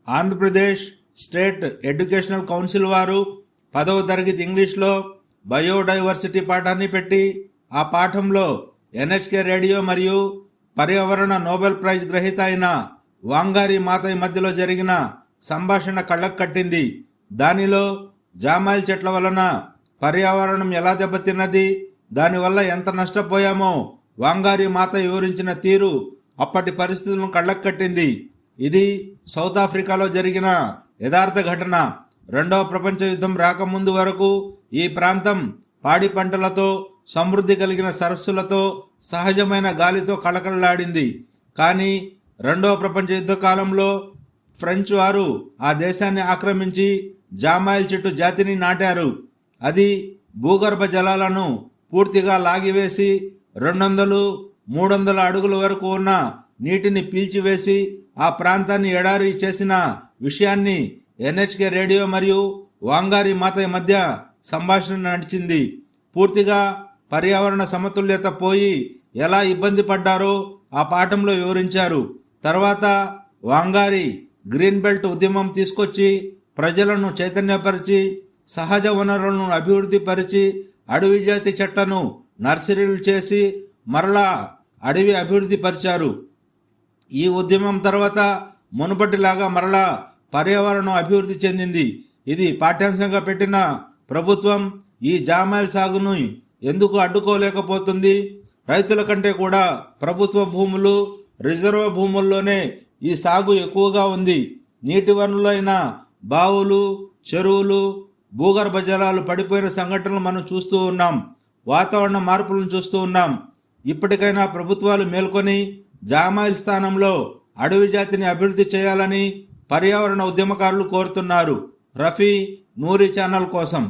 Andhra Pradesh state educational council వారు 10వ తరగతి ఇంగ్లీష్లో బయోడైవర్సిటీ పాఠాన్ని పెట్టి ఆ పాఠంలో ఎన్హెచ్కే రేడియో మరియు పర్యావరణ నోబెల్ ప్రైజ్ గ్రహీత అయిన వాంగారి మాతయ్య మధ్యలో జరిగిన సంభాషణ కళ్ళకు కట్టింది. దానిలో జామాయిల్ చెట్ల వలన పర్యావరణం ఎలా దెబ్బతిన్నది, దానివల్ల ఎంత నష్టపోయామో వాంగారి మాత వివరించిన తీరు అప్పటి పరిస్థితులను కళ్ళకు కట్టింది. ఇది సౌత్ ఆఫ్రికాలో జరిగిన యథార్థ ఘటన. రెండవ ప్రపంచ యుద్ధం రాకముందు వరకు ఈ ప్రాంతం పాడి పంటలతో, సమృద్ధి కలిగిన సరస్సులతో, సహజమైన గాలితో కళకళలాడింది. కానీ రెండవ ప్రపంచ యుద్ధ కాలంలో ఫ్రెంచ్ వారు ఆ దేశాన్ని ఆక్రమించి జామాయిల్ చెట్టు జాతిని నాటారు. అది భూగర్భ జలాలను పూర్తిగా లాగివేసి 200-300 అడుగుల వరకు ఉన్న నీటిని పీల్చివేసి ఆ ప్రాంతాన్ని ఎడారి చేసిన విషయాన్ని ఎన్హెచ్కే రేడియో మరియు వాంగారి మాతయ్య మధ్య సంభాషణ నడిచింది. పూర్తిగా పర్యావరణ సమతుల్యత పోయి ఎలా ఇబ్బంది పడ్డారో ఆ పాఠంలో వివరించారు. తర్వాత వాంగారి గ్రీన్ బెల్ట్ ఉద్యమం తీసుకొచ్చి ప్రజలను చైతన్యపరిచి సహజ వనరులను అభివృద్ధి పరిచి అడవి జాతి చెట్లను నర్సరీలు చేసి మరలా అడవి అభివృద్ధి పరిచారు. ఈ ఉద్యమం తర్వాత మునుపటిలాగా మరలా పర్యావరణం అభివృద్ధి చెందింది. ఇది పాఠ్యాంశంగా పెట్టిన ప్రభుత్వం ఈ జామాయిల్ సాగును ఎందుకు అడ్డుకోలేకపోతుంది? రైతుల కంటే కూడా ప్రభుత్వ భూములు, రిజర్వ్ భూముల్లోనే ఈ సాగు ఎక్కువగా ఉంది. నీటి వనరులైన బావులు, చెరువులు, భూగర్భ జలాలు పడిపోయిన సంఘటనలు మనం చూస్తూ ఉన్నాం. వాతావరణ మార్పులను చూస్తూ ఉన్నాం. ఇప్పటికైనా ప్రభుత్వాలు మేల్కొని జామాయిల్ స్థానంలో అడవి జాతిని అభివృద్ధి చేయాలని పర్యావరణ ఉద్యమకారులు కోరుతున్నారు. రఫీ, నూరి ఛానల్ కోసం.